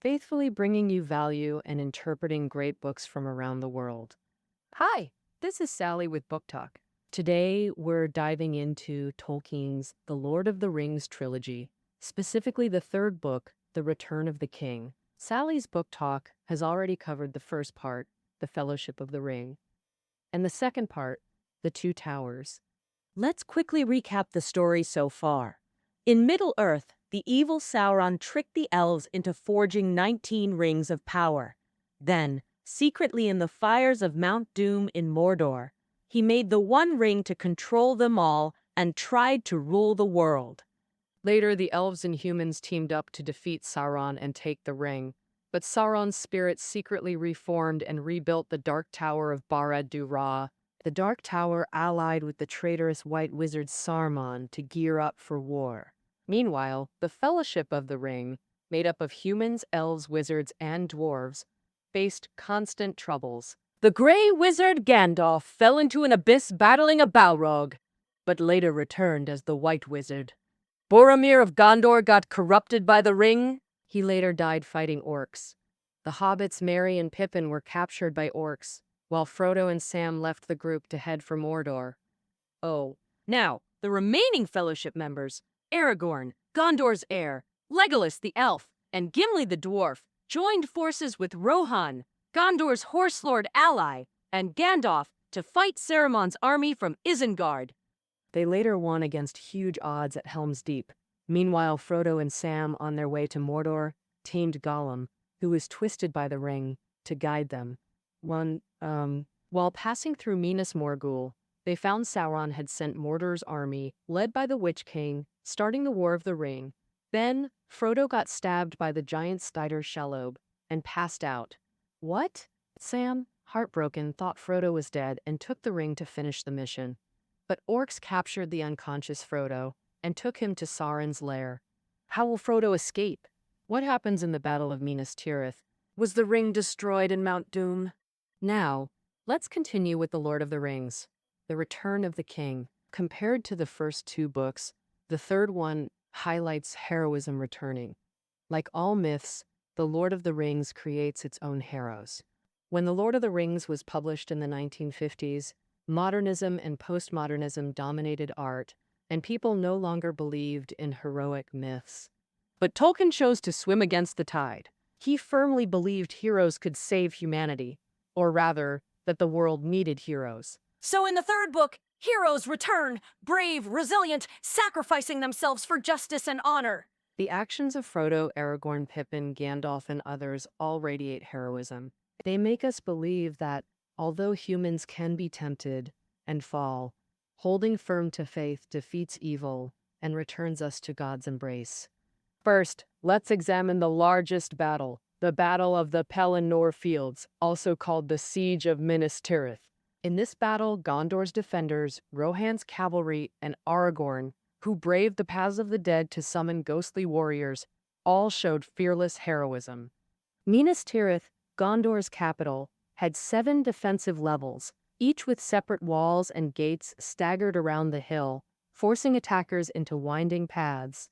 faithfully bringing you value and interpreting great books from around the world. Hi, this is Sally with Book Talk. Today, we're diving into Tolkien's The Lord of the Rings trilogy, specifically the third book, The Return of the King. Sally's Book Talk has already covered the first part, The Fellowship of the Ring, and the second part, The Two Towers. Let's quickly recap the story so far. In Middle-earth, the evil Sauron tricked the elves into forging 19 rings of power. Then, secretly in the fires of Mount Doom in Mordor, he made the one ring to control them all and tried to rule the world. Later, the elves and humans teamed up to defeat Sauron and take the ring, but Sauron's spirit secretly reformed and rebuilt the Dark Tower of Barad-dûr. The Dark Tower allied with the traitorous White Wizard Saruman to gear up for war. Meanwhile, the Fellowship of the Ring, made up of humans, elves, wizards, and dwarves, faced constant troubles. The Grey Wizard Gandalf fell into an abyss battling a Balrog, but later returned as the White Wizard. Boromir of Gondor got corrupted by the ring. He later died fighting orcs. The hobbits Merry and Pippin were captured by orcs, while Frodo and Sam left the group to head for Mordor. Now, the remaining Fellowship members, Aragorn, Gondor's heir, Legolas the elf, and Gimli the dwarf, joined forces with Rohan, Gondor's horse lord ally, and Gandalf to fight Saruman's army from Isengard. They later won against huge odds at Helm's Deep. Meanwhile, Frodo and Sam, on their way to Mordor, tamed Gollum, who was twisted by the ring, to guide them. While passing through Minas Morgul, they found Sauron had sent Mordor's army, led by the Witch King, starting the War of the Ring. Then, Frodo got stabbed by the giant spider Shelob and passed out. What? Sam, heartbroken, thought Frodo was dead and took the ring to finish the mission. But orcs captured the unconscious Frodo and took him to Sauron's lair. How will Frodo escape? What happens in the Battle of Minas Tirith? Was the ring destroyed in Mount Doom? Now, let's continue with The Lord of the Rings, The Return of the King. Compared to the first two books, the third one highlights heroism returning. Like all myths, The Lord of the Rings creates its own heroes. When The Lord of the Rings was published in the 1950s, modernism and postmodernism dominated art, and people no longer believed in heroic myths. But Tolkien chose to swim against the tide. He firmly believed heroes could save humanity, or rather, that the world needed heroes. So in the third book, heroes return, brave, resilient, sacrificing themselves for justice and honor. The actions of Frodo, Aragorn, Pippin, Gandalf, and others all radiate heroism. They make us believe that, although humans can be tempted and fall, holding firm to faith defeats evil and returns us to God's embrace. First, let's examine the largest battle, the Battle of the Pelennor Fields, also called the Siege of Minas Tirith. In this battle, Gondor's defenders, Rohan's cavalry, and Aragorn, who braved the paths of the dead to summon ghostly warriors, all showed fearless heroism. Minas Tirith, Gondor's capital, had 7 defensive levels, each with separate walls and gates staggered around the hill, forcing attackers into winding paths.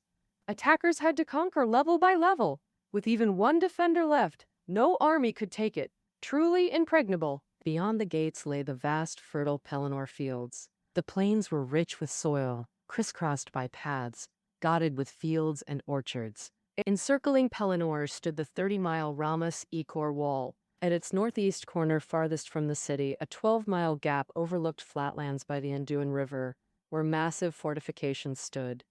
Attackers had to conquer level by level. With even one defender left, no army could take it. Truly impregnable. Beyond the gates lay the vast, fertile Pelennor fields. The plains were rich with soil, crisscrossed by paths, dotted with fields and orchards. Encircling Pelennor stood the 30-mile Ramus Ecor Wall. At its northeast corner farthest from the city, a 12-mile gap overlooked flatlands by the Anduin River, where massive fortifications stood.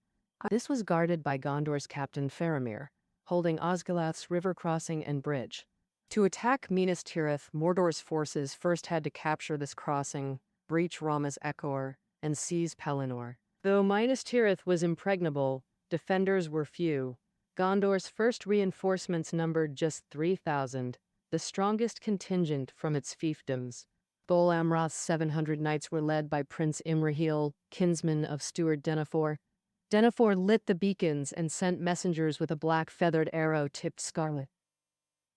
This was guarded by Gondor's captain Faramir, holding Osgiliath's river crossing and bridge. To attack Minas Tirith, Mordor's forces first had to capture this crossing, breach Ramus Ecor, and seize Pelennor. Though Minas Tirith was impregnable, defenders were few. Gondor's first reinforcements numbered just 3,000, the strongest contingent from its fiefdoms. Dol Amroth's 700 knights were led by Prince Imrahil, kinsman of Steward Denethor. Denethor lit the beacons and sent messengers with a black feathered arrow tipped scarlet.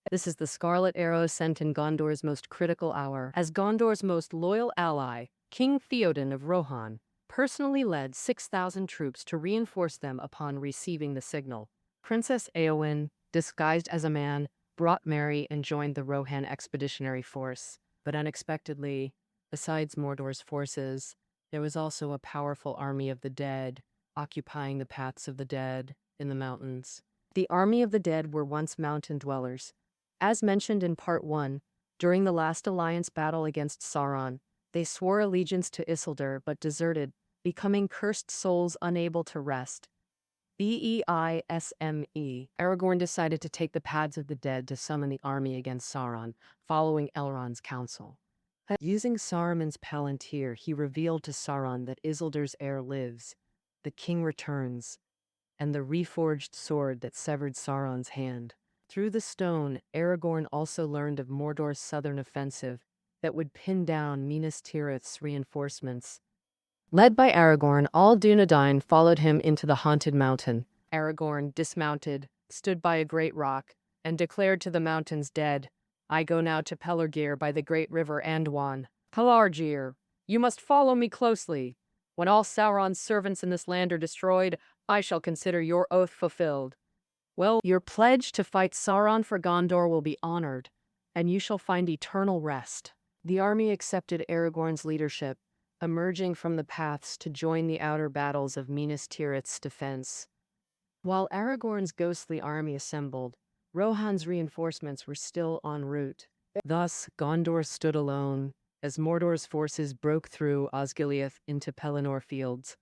This is the scarlet arrow sent in Gondor's most critical hour, as Gondor's most loyal ally, King Theoden of Rohan, personally led 6,000 troops to reinforce them upon receiving the signal. Princess Éowyn, disguised as a man, brought Merry and joined the Rohan expeditionary force. But unexpectedly, besides Mordor's forces, there was also a powerful army of the dead, occupying the paths of the dead in the mountains. The army of the dead were once mountain dwellers. As mentioned in Part 1, during the last alliance battle against Sauron, they swore allegiance to Isildur but deserted, becoming cursed souls unable to rest. Beisme. Aragorn decided to take the paths of the dead to summon the army against Sauron, following Elrond's counsel. Using Saruman's palantir, he revealed to Sauron that Isildur's heir lives, the king returns, and the reforged sword that severed Sauron's hand. Through the stone, Aragorn also learned of Mordor's southern offensive that would pin down Minas Tirith's reinforcements. Led by Aragorn, all Dunedain followed him into the haunted mountain. Aragorn, dismounted, stood by a great rock, and declared to the mountains dead, "I go now to Pelargir by the great river Anduin. Pelargir, you must follow me closely. When all Sauron's servants in this land are destroyed, I shall consider your oath fulfilled. Well, your pledge to fight Sauron for Gondor will be honored, and you shall find eternal rest." The army accepted Aragorn's leadership, emerging from the paths to join the outer battles of Minas Tirith's defense. While Aragorn's ghostly army assembled, Rohan's reinforcements were still en route. Thus, Gondor stood alone, as Mordor's forces broke through Osgiliath into Pelennor fields.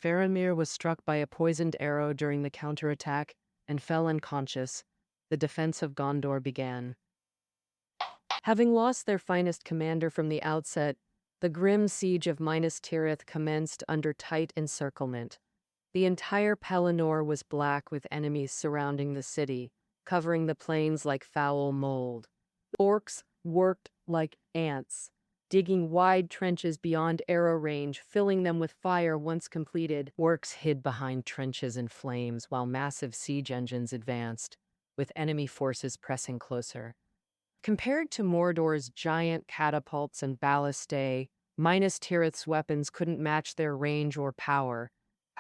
Faramir was struck by a poisoned arrow during the counterattack and fell unconscious. The defense of Gondor began. Having lost their finest commander from the outset, the grim siege of Minas Tirith commenced under tight encirclement. The entire Pelennor was black with enemies surrounding the city, covering the plains like foul mold. Orcs worked like ants, digging wide trenches beyond arrow range, filling them with fire once completed. Orcs hid behind trenches in flames while massive siege engines advanced, with enemy forces pressing closer. Compared to Mordor's giant catapults and ballistae, Minas Tirith's weapons couldn't match their range or power.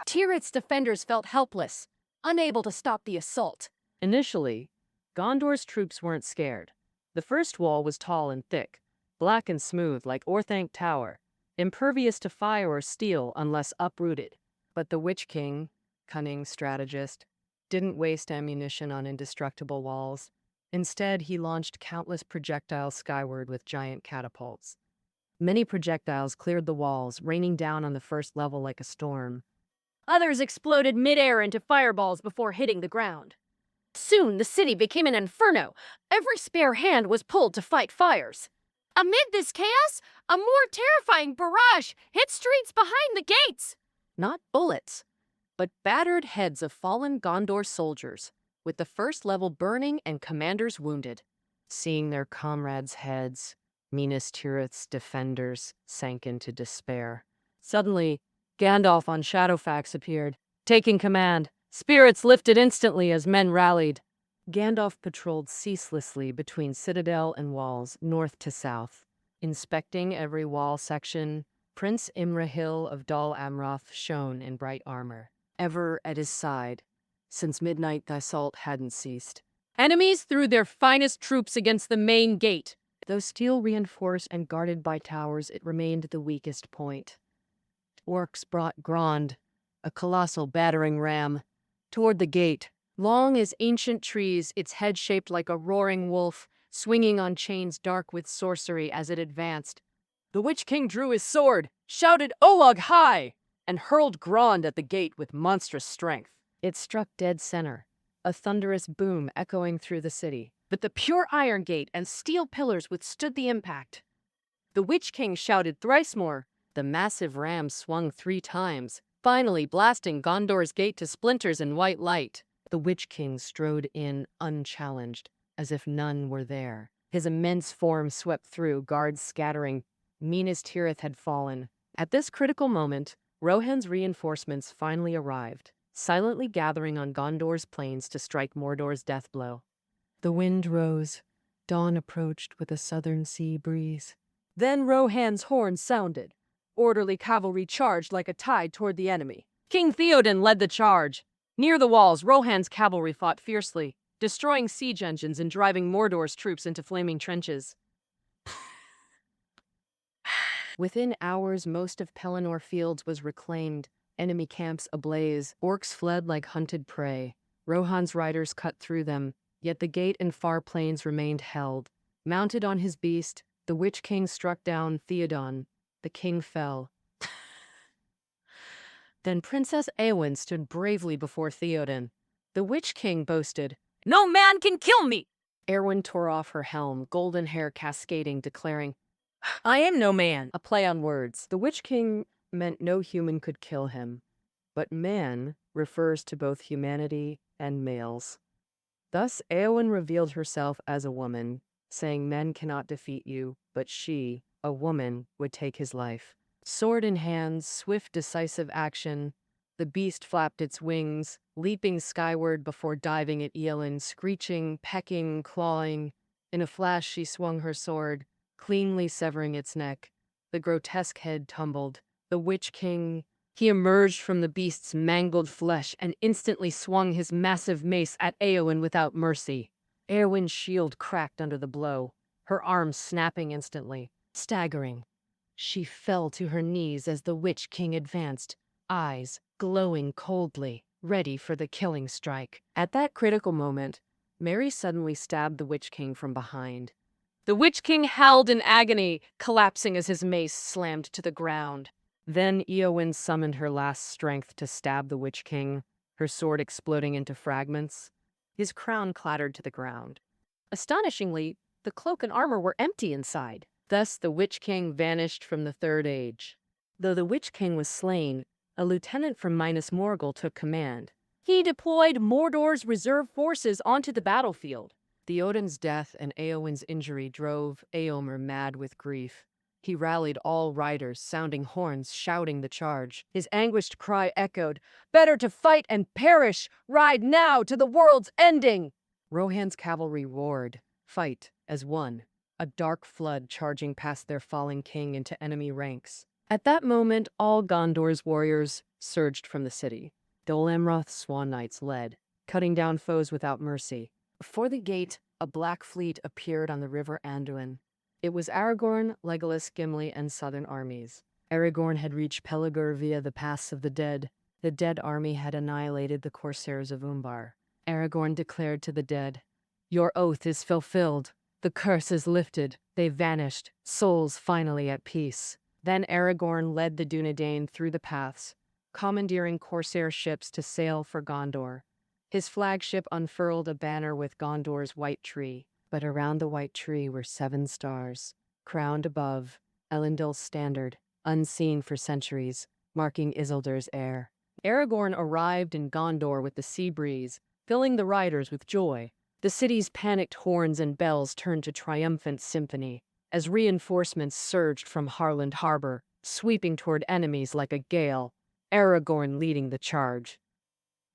Tirith's defenders felt helpless, unable to stop the assault. Initially, Gondor's troops weren't scared. The first wall was tall and thick, black and smooth like Orthanc Tower, impervious to fire or steel unless uprooted. But the Witch King, cunning strategist, didn't waste ammunition on indestructible walls. Instead, he launched countless projectiles skyward with giant catapults. Many projectiles cleared the walls, raining down on the first level like a storm. Others exploded midair into fireballs before hitting the ground. Soon the city became an inferno. Every spare hand was pulled to fight fires. Amid this chaos, a more terrifying barrage hit streets behind the gates. Not bullets, but battered heads of fallen Gondor soldiers, with the first level burning and commanders wounded. Seeing their comrades' heads, Minas Tirith's defenders sank into despair. Suddenly, Gandalf on Shadowfax appeared, taking command. Spirits lifted instantly as men rallied. Gandalf patrolled ceaselessly between citadel and walls, north to south. Inspecting every wall section, Prince Imrahil of Dol Amroth shone in bright armor, ever at his side, since midnight the assault hadn't ceased. Enemies threw their finest troops against the main gate. Though steel reinforced and guarded by towers, it remained the weakest point. Orcs brought Grond, a colossal battering ram, toward the gate. Long as ancient trees, its head shaped like a roaring wolf, swinging on chains dark with sorcery as it advanced. The Witch King drew his sword, shouted Olog high, and hurled Grond at the gate with monstrous strength. It struck dead center, a thunderous boom echoing through the city. But the pure iron gate and steel pillars withstood the impact. The Witch King shouted thrice more. The massive ram swung 3 times, finally blasting Gondor's gate to splinters in white light. The Witch King strode in unchallenged, as if none were there. His immense form swept through, guards scattering. Minas Tirith had fallen. At this critical moment, Rohan's reinforcements finally arrived, silently gathering on Gondor's plains to strike Mordor's death blow. The wind rose. Dawn approached with a southern sea breeze. Then Rohan's horn sounded. Orderly cavalry charged like a tide toward the enemy. King Theoden led the charge. Near the walls, Rohan's cavalry fought fiercely. destroying siege engines and driving Mordor's troops into flaming trenches. Within hours, most of Pelennor Fields was reclaimed, enemy camps ablaze, orcs fled like hunted prey. Rohan's riders cut through them, yet the gate and far plains remained held. Mounted on his beast, the Witch King struck down Theoden. The king fell. Then Princess Eowyn stood bravely before Theoden. The Witch King boasted, "No man can kill me!" Eowyn tore off her helm, golden hair cascading, declaring, "I am no man," a play on words. The Witch King meant no human could kill him, but man refers to both humanity and males. Thus Eowyn revealed herself as a woman, saying men cannot defeat you, but she, a woman, would take his life. Sword in hand, swift decisive action, the beast flapped its wings, leaping skyward before diving at Eowyn, screeching, pecking, clawing. In a flash she swung her sword, cleanly severing its neck. The grotesque head tumbled. The Witch King, he emerged from the beast's mangled flesh and instantly swung his massive mace at Eowyn without mercy. Eowyn's shield cracked under the blow, her arms snapping instantly. Staggering, she fell to her knees as the Witch King advanced, eyes glowing coldly, ready for the killing strike. At that critical moment, Merry suddenly stabbed the Witch King from behind. The Witch King howled in agony, collapsing as his mace slammed to the ground. Then Eowyn summoned her last strength to stab the Witch King, her sword exploding into fragments. His crown clattered to the ground. Astonishingly, the cloak and armor were empty inside. Thus the Witch King vanished from the Third Age. Though the Witch King was slain, a lieutenant from Minas Morgul took command. He deployed Mordor's reserve forces onto the battlefield. Theoden's death and Eowyn's injury drove Eomer mad with grief. He rallied all riders, sounding horns, shouting the charge. His anguished cry echoed, "Better to fight and perish! Ride now to the world's ending!" Rohan's cavalry roared, fight as one, a dark flood charging past their fallen king into enemy ranks. At that moment, all Gondor's warriors surged from the city. Dol Amroth's Swan Knights led, cutting down foes without mercy. Before the gate, a black fleet appeared on the river Anduin. It was Aragorn, Legolas, Gimli, and southern armies. Aragorn had reached Peligor via the Pass of the Dead. The Dead army had annihilated the corsairs of Umbar. Aragorn declared to the dead, "Your oath is fulfilled. The curse is lifted. They vanished, souls finally at peace." Then Aragorn led the Dunedain through the paths, commandeering corsair ships to sail for Gondor. His flagship unfurled a banner with Gondor's white tree, but around the white tree were 7 stars, crowned above, Elendil's standard, unseen for centuries, marking Isildur's heir. Aragorn arrived in Gondor with the sea breeze, filling the riders with joy. The city's panicked horns and bells turned to triumphant symphony, as reinforcements surged from Harland Harbor, sweeping toward enemies like a gale, Aragorn leading the charge.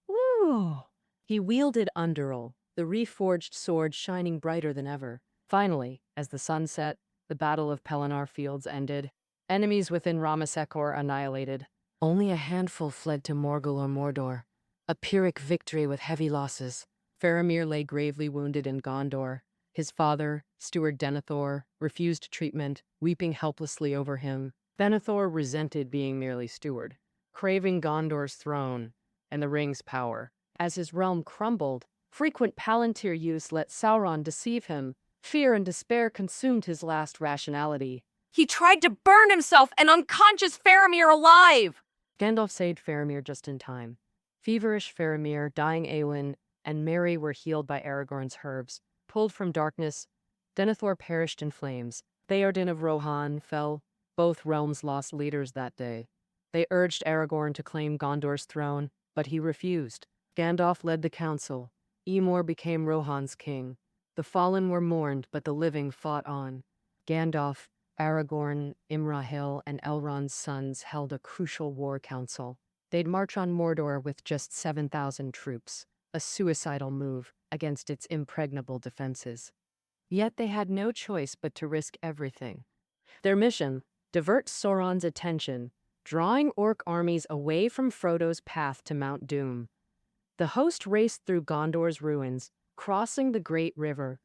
Woo! He wielded Underl, the reforged sword shining brighter than ever. Finally, as the sun set, the Battle of Pelennor Fields ended. Enemies within Ramasekor annihilated. Only a handful fled to Morgul or Mordor. A Pyrrhic victory with heavy losses. Faramir lay gravely wounded in Gondor. His father, Steward Denethor, refused treatment, weeping helplessly over him. Denethor resented being merely steward, craving Gondor's throne and the ring's power. As his realm crumbled, frequent Palantir use let Sauron deceive him. Fear and despair consumed his last rationality. He tried to burn himself and unconscious Faramir alive! Gandalf saved Faramir just in time. Feverish Faramir, dying Eowyn, and Merry were healed by Aragorn's herbs. Pulled from darkness, Denethor perished in flames. Theoden of Rohan fell. Both realms lost leaders that day. They urged Aragorn to claim Gondor's throne, but he refused. Gandalf led the council. Emor became Rohan's king. The fallen were mourned, but the living fought on. Gandalf, Aragorn, Imrahil, and Elrond's sons held a crucial war council. They'd march on Mordor with just 7,000 troops, a suicidal move against its impregnable defenses. Yet they had no choice but to risk everything. Their mission: divert Sauron's attention, drawing orc armies away from Frodo's path to Mount Doom. The host raced through Gondor's ruins, crossing the great river.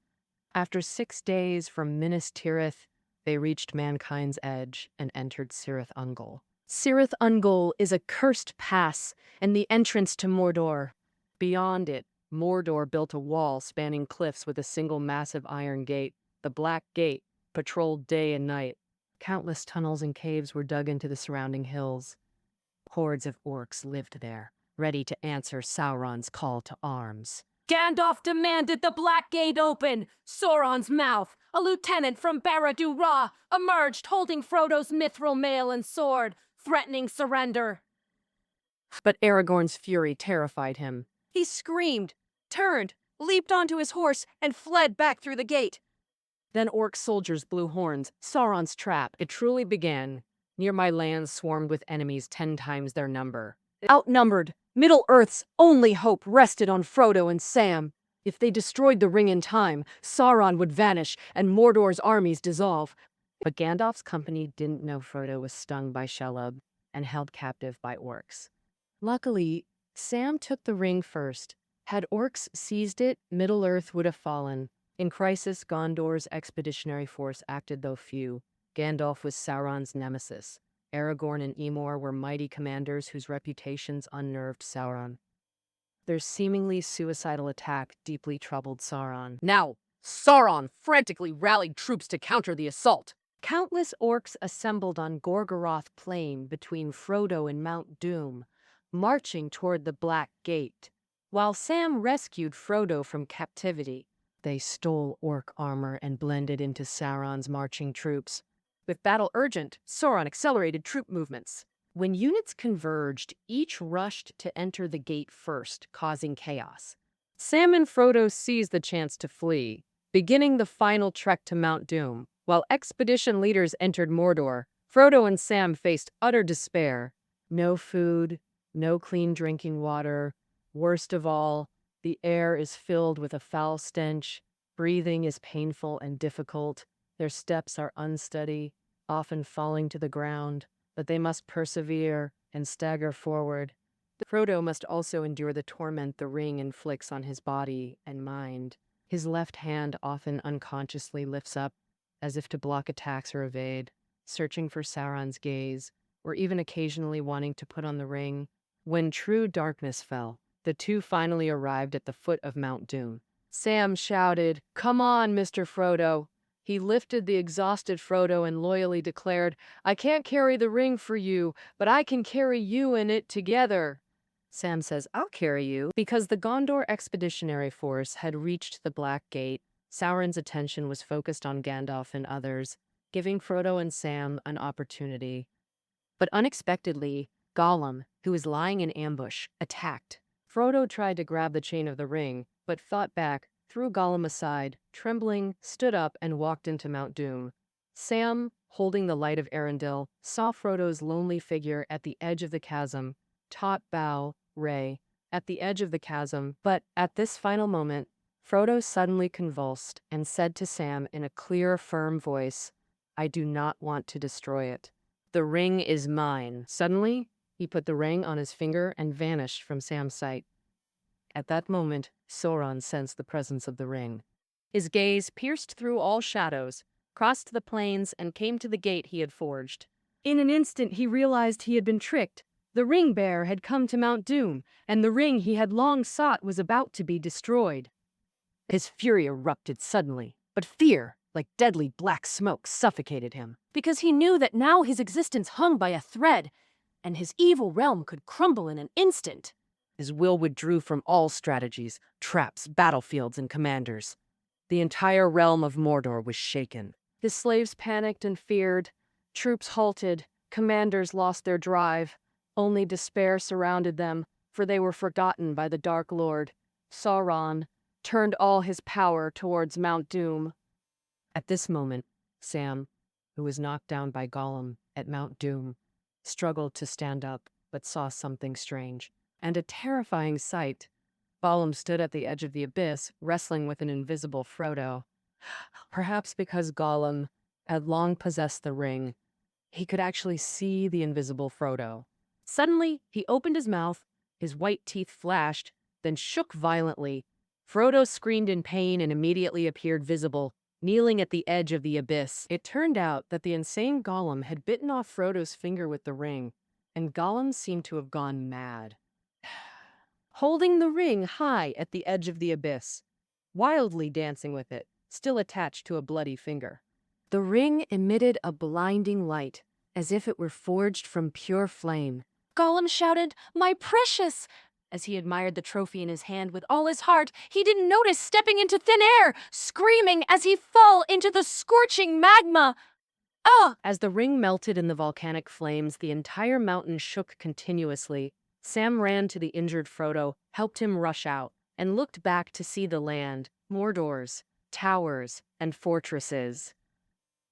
After 6 days from Minas Tirith, they reached mankind's edge and entered Cirith Ungol. Cirith Ungol is a cursed pass and the entrance to Mordor. Beyond it, Mordor built a wall spanning cliffs with a single massive iron gate. The Black Gate patrolled day and night. Countless tunnels and caves were dug into the surrounding hills. Hordes of orcs lived there, ready to answer Sauron's call to arms. Gandalf demanded the Black Gate open. Sauron's mouth, a lieutenant from Barad-dûr, emerged holding Frodo's mithril mail and sword, threatening surrender. But Aragorn's fury terrified him. He screamed, turned, leaped onto his horse, and fled back through the gate. Then orc soldiers blew horns, Sauron's trap. It truly began. Near my lands swarmed with enemies 10 times their number. Outnumbered, Middle-earth's only hope rested on Frodo and Sam. If they destroyed the ring in time, Sauron would vanish and Mordor's armies dissolve. But Gandalf's company didn't know Frodo was stung by Shelob and held captive by orcs. Luckily, Sam took the ring first. Had orcs seized it, Middle-earth would have fallen. In crisis, Gondor's expeditionary force acted though few. Gandalf was Sauron's nemesis. Aragorn and Eomer were mighty commanders whose reputations unnerved Sauron. Their seemingly suicidal attack deeply troubled Sauron. Now, Sauron frantically rallied troops to counter the assault. Countless orcs assembled on Gorgoroth Plain between Frodo and Mount Doom, marching toward the Black Gate. While Sam rescued Frodo from captivity, they stole orc armor and blended into Sauron's marching troops. With battle urgent, Sauron accelerated troop movements. When units converged, each rushed to enter the gate first, causing chaos. Sam and Frodo seized the chance to flee, beginning the final trek to Mount Doom. While expedition leaders entered Mordor, Frodo and Sam faced utter despair. No food, no clean drinking water. Worst of all, the air is filled with a foul stench. Breathing is painful and difficult. Their steps are unsteady, often falling to the ground, but they must persevere and stagger forward. Frodo must also endure the torment the ring inflicts on his body and mind. His left hand often unconsciously lifts up, as if to block attacks or evade, searching for Sauron's gaze, or even occasionally wanting to put on the ring. When true darkness fell, the two finally arrived at the foot of Mount Doom. Sam shouted, "Come on, Mr. Frodo." He lifted the exhausted Frodo and loyally declared, "I can't carry the ring for you, but I can carry you and it together." Sam says, "I'll carry you." Because the Gondor expeditionary force had reached the Black Gate, Sauron's attention was focused on Gandalf and others, giving Frodo and Sam an opportunity. But unexpectedly, Gollum, who was lying in ambush, attacked. Frodo tried to grab the chain of the ring, but fought back, threw Gollum aside, trembling, stood up and walked into Mount Doom. Sam, holding the light of Arendelle, saw Frodo's lonely figure at the edge of the chasm, taut bow, ray, at the edge of the chasm. But at this final moment, Frodo suddenly convulsed and said to Sam in a clear, firm voice, "I do not want to destroy it. The ring is mine." Suddenly, he put the ring on his finger and vanished from Sam's sight. At that moment, Sauron sensed the presence of the ring. His gaze pierced through all shadows, crossed the plains, and came to the gate he had forged. In an instant, he realized he had been tricked. The ring bearer had come to Mount Doom, and the ring he had long sought was about to be destroyed. His fury erupted suddenly, but fear, like deadly black smoke, suffocated him. Because he knew that now his existence hung by a thread, and his evil realm could crumble in an instant. His will withdrew from all strategies, traps, battlefields, and commanders. The entire realm of Mordor was shaken. His slaves panicked and feared. Troops halted. Commanders lost their drive. Only despair surrounded them, for they were forgotten by the Dark Lord. Sauron turned all his power towards Mount Doom. At this moment, Sam, who was knocked down by Gollum at Mount Doom, struggled to stand up, but saw something strange. And a terrifying sight. Gollum stood at the edge of the abyss, wrestling with an invisible Frodo. Perhaps because Gollum had long possessed the ring, he could actually see the invisible Frodo. Suddenly, he opened his mouth, his white teeth flashed, then shook violently. Frodo screamed in pain and immediately appeared visible, kneeling at the edge of the abyss. It turned out that the insane Gollum had bitten off Frodo's finger with the ring, and Gollum seemed to have gone mad, holding the ring high at the edge of the abyss, wildly dancing with it, still attached to a bloody finger. The ring emitted a blinding light, as if it were forged from pure flame. Gollum shouted, "My precious!" As he admired the trophy in his hand with all his heart, he didn't notice stepping into thin air, screaming as he fell into the scorching magma. Ah! As the ring melted in the volcanic flames, the entire mountain shook continuously. Sam ran to the injured Frodo, helped him rush out, and looked back to see the land, Mordor's, towers, and fortresses.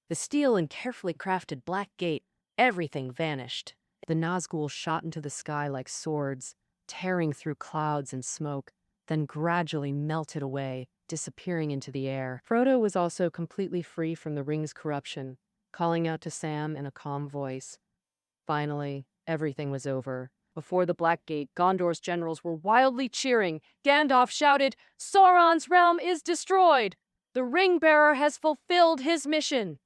The steel and carefully crafted black gate, everything vanished. The Nazgul shot into the sky like swords, tearing through clouds and smoke, then gradually melted away, disappearing into the air. Frodo was also completely free from the ring's corruption, calling out to Sam in a calm voice. Finally, everything was over. Before the Black Gate, Gondor's generals were wildly cheering. Gandalf shouted, "Sauron's realm is destroyed! The ring-bearer has fulfilled his mission!"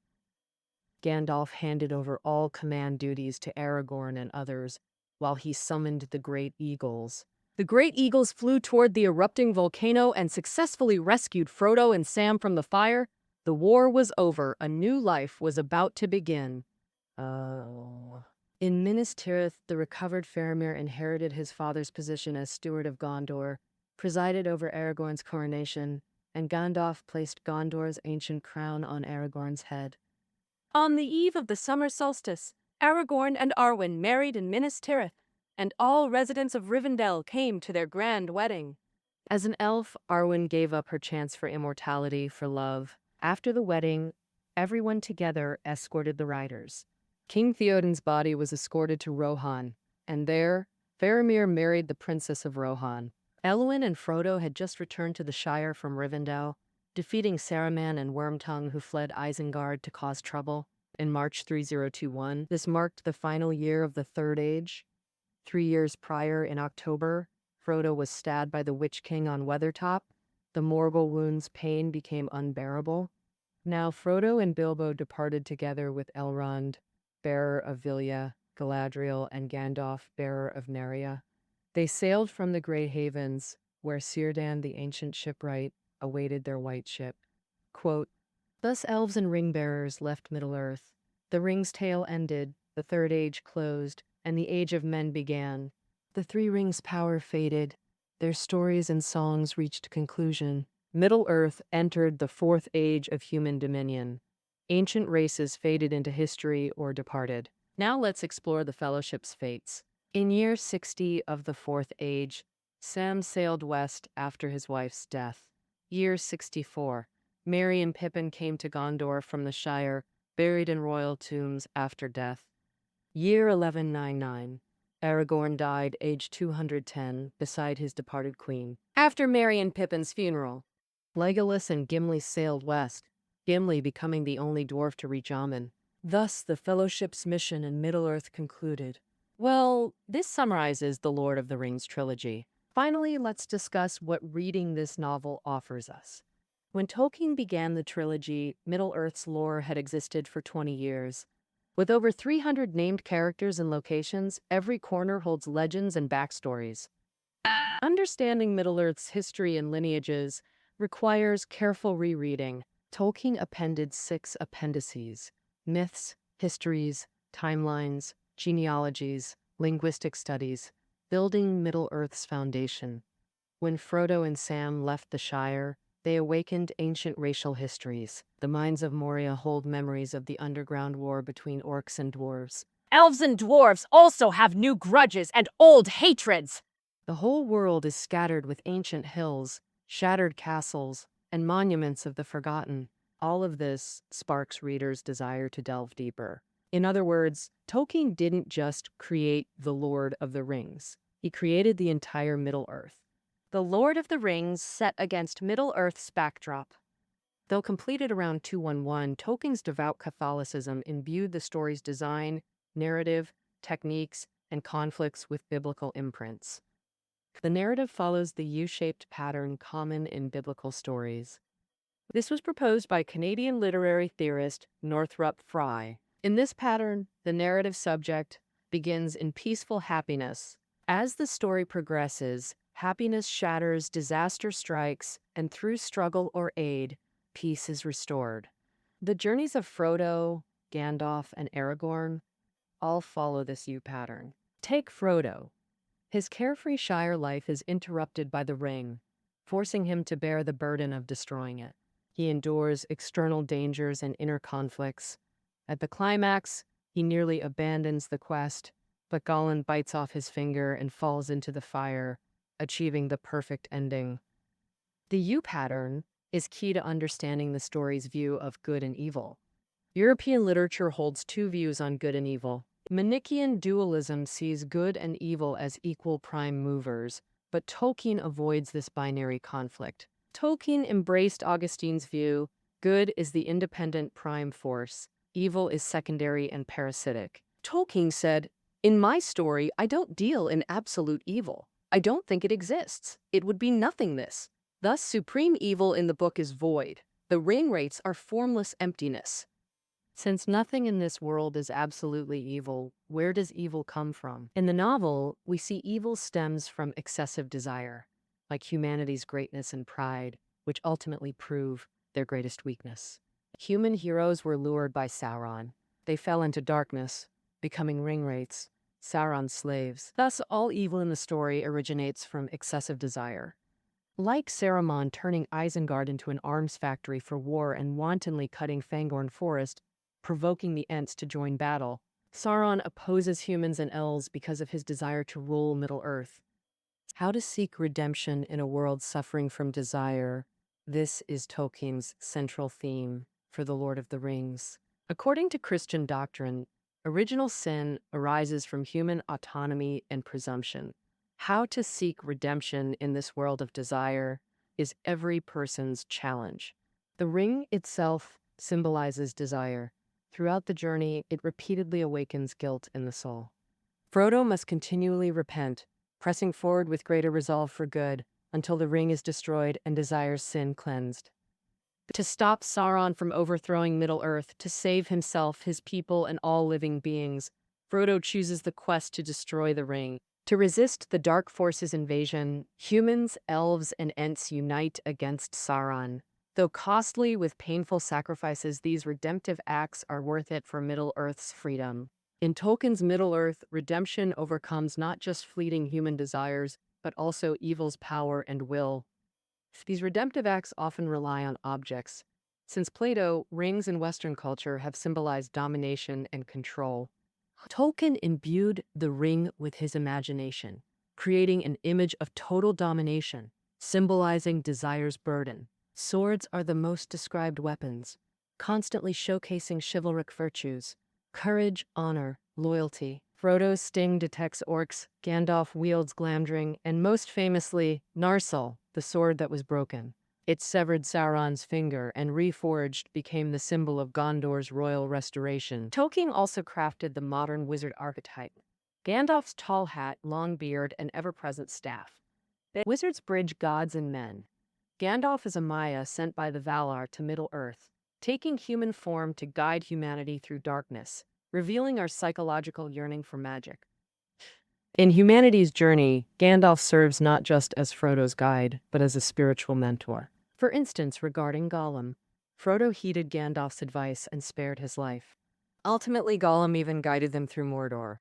Gandalf handed over all command duties to Aragorn and others, while he summoned the Great Eagles. The Great Eagles flew toward the erupting volcano and successfully rescued Frodo and Sam from the fire. The war was over. A new life was about to begin. In Minas Tirith, the recovered Faramir inherited his father's position as steward of Gondor, presided over Aragorn's coronation, and Gandalf placed Gondor's ancient crown on Aragorn's head. On the eve of the summer solstice, Aragorn and Arwen married in Minas Tirith, and all residents of Rivendell came to their grand wedding. As an elf, Arwen gave up her chance for immortality for love. After the wedding, everyone together escorted the riders. King Theoden's body was escorted to Rohan, and there, Faramir married the Princess of Rohan. Elwyn and Frodo had just returned to the Shire from Rivendell, defeating Saruman and Wormtongue, who fled Isengard to cause trouble. In March 3021, this marked the final year of the Third Age. 3 years prior, in October, Frodo was stabbed by the Witch King on Weathertop. The Morgul wound's pain became unbearable. Now Frodo and Bilbo departed together with Elrond, bearer of Vilya, Galadriel, and Gandalf, bearer of Narnia. They sailed from the Grey Havens, where Círdan, the ancient shipwright, awaited their white ship. Quote, "Thus elves and ring-bearers left Middle-earth. The ring's tale ended, the Third Age closed, and the Age of Men began. The Three Rings' power faded. Their stories and songs reached conclusion. Middle-earth entered the Fourth Age of human dominion. Ancient races faded into history or departed. Now let's explore the Fellowship's fates. In year 60 of the Fourth Age, Sam sailed west after his wife's death. Year 64, Merry and Pippin came to Gondor from the Shire, buried in royal tombs after death. Year 1199, Aragorn died aged 210 beside his departed queen. After Merry and Pippin's funeral, Legolas and Gimli sailed west, Gimli becoming the only dwarf to reach Aman. Thus, the Fellowship's mission in Middle-earth concluded. Well, this summarizes the Lord of the Rings trilogy. Finally, let's discuss what reading this novel offers us. When Tolkien began the trilogy, Middle-earth's lore had existed for 20 years. With over 300 named characters and locations, every corner holds legends and backstories. Understanding Middle-earth's history and lineages requires careful rereading. Tolkien appended 6 appendices: myths, histories, timelines, genealogies, linguistic studies, building Middle-earth's foundation. When Frodo and Sam left the Shire, they awakened ancient racial histories. The mines of Moria hold memories of the underground war between orcs and dwarves. Elves and dwarves also have new grudges and old hatreds. The whole world is scattered with ancient hills, shattered castles, and monuments of the forgotten. All of this sparks readers' desire to delve deeper. In other words, Tolkien didn't just create the Lord of the Rings. He created the entire Middle-earth. The Lord of the Rings set against Middle-earth's backdrop. Though completed around 211, Tolkien's devout Catholicism imbued the story's design, narrative, techniques, and conflicts with biblical imprints. The narrative follows the U-shaped pattern common in biblical stories. This was proposed by Canadian literary theorist Northrop Frye. In this pattern, the narrative subject begins in peaceful happiness. As the story progresses, happiness shatters, disaster strikes, and through struggle or aid, peace is restored. The journeys of Frodo, Gandalf, and Aragorn all follow this U-pattern. Take Frodo. His carefree Shire life is interrupted by the ring, forcing him to bear the burden of destroying it. He endures external dangers and inner conflicts. At the climax, he nearly abandons the quest, but Gollum bites off his finger and falls into the fire, achieving the perfect ending. The U-pattern is key to understanding the story's view of good and evil. European literature holds two views on good and evil. Manichaean dualism sees good and evil as equal prime movers, but Tolkien avoids this binary conflict. Tolkien embraced Augustine's view: good is the independent prime force, evil is secondary and parasitic. Tolkien said, "In my story, I don't deal in absolute evil. I don't think it exists. It would be nothingness. Thus, supreme evil in the book is void. The ring wraiths are formless emptiness." Since nothing in this world is absolutely evil, where does evil come from? In the novel, we see evil stems from excessive desire, like humanity's greatness and pride, which ultimately prove their greatest weakness. Human heroes were lured by Sauron. They fell into darkness, becoming ring wraiths, Sauron's slaves. Thus, all evil in the story originates from excessive desire. Like Saruman turning Isengard into an arms factory for war and wantonly cutting Fangorn Forest, provoking the Ents to join battle, Sauron opposes humans and elves because of his desire to rule Middle-earth. How to seek redemption in a world suffering from desire. This is Tolkien's central theme for The Lord of the Rings. According to Christian doctrine, original sin arises from human autonomy and presumption. How to seek redemption in this world of desire is every person's challenge. The ring itself symbolizes desire. Throughout the journey, it repeatedly awakens guilt in the soul. Frodo must continually repent, pressing forward with greater resolve for good until the ring is destroyed and desire's sin cleansed. To stop Sauron from overthrowing Middle-earth, to save himself, his people, and all living beings, Frodo chooses the quest to destroy the ring. To resist the Dark Force's invasion, humans, elves, and Ents unite against Sauron. Though costly with painful sacrifices, these redemptive acts are worth it for Middle-earth's freedom. In Tolkien's Middle-earth, redemption overcomes not just fleeting human desires, but also evil's power and will. These redemptive acts often rely on objects. Since Plato, rings in Western culture have symbolized domination and control. Tolkien imbued the ring with his imagination, creating an image of total domination, symbolizing desire's burden. Swords are the most described weapons, constantly showcasing chivalric virtues: courage, honor, loyalty. Frodo's sting detects orcs, Gandalf wields Glamdring, and most famously, Narsil, the sword that was broken. It severed Sauron's finger and reforged became the symbol of Gondor's royal restoration. Tolkien also crafted the modern wizard archetype: Gandalf's tall hat, long beard, and ever-present staff. Wizards bridge gods and men. Gandalf is a Maya sent by the Valar to Middle-earth, taking human form to guide humanity through darkness, revealing our psychological yearning for magic. In humanity's journey, Gandalf serves not just as Frodo's guide, but as a spiritual mentor. For instance, regarding Gollum, Frodo heeded Gandalf's advice and spared his life. Ultimately, Gollum even guided them through Mordor.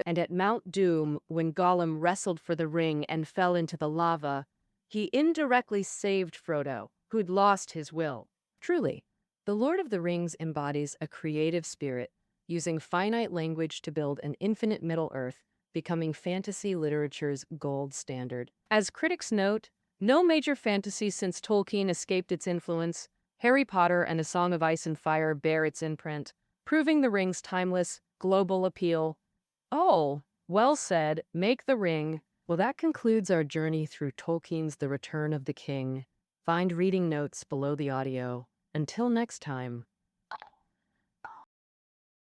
And at Mount Doom, when Gollum wrestled for the ring and fell into the lava, he indirectly saved Frodo, who'd lost his will. Truly, The Lord of the Rings embodies a creative spirit, using finite language to build an infinite Middle-earth, becoming fantasy literature's gold standard. As critics note, no major fantasy since Tolkien escaped its influence. Harry Potter and A Song of Ice and Fire bear its imprint, proving the ring's timeless, global appeal. Oh, well said, make the ring. Well, that concludes our journey through Tolkien's The Return of the King. Find reading notes below the audio. Until next time.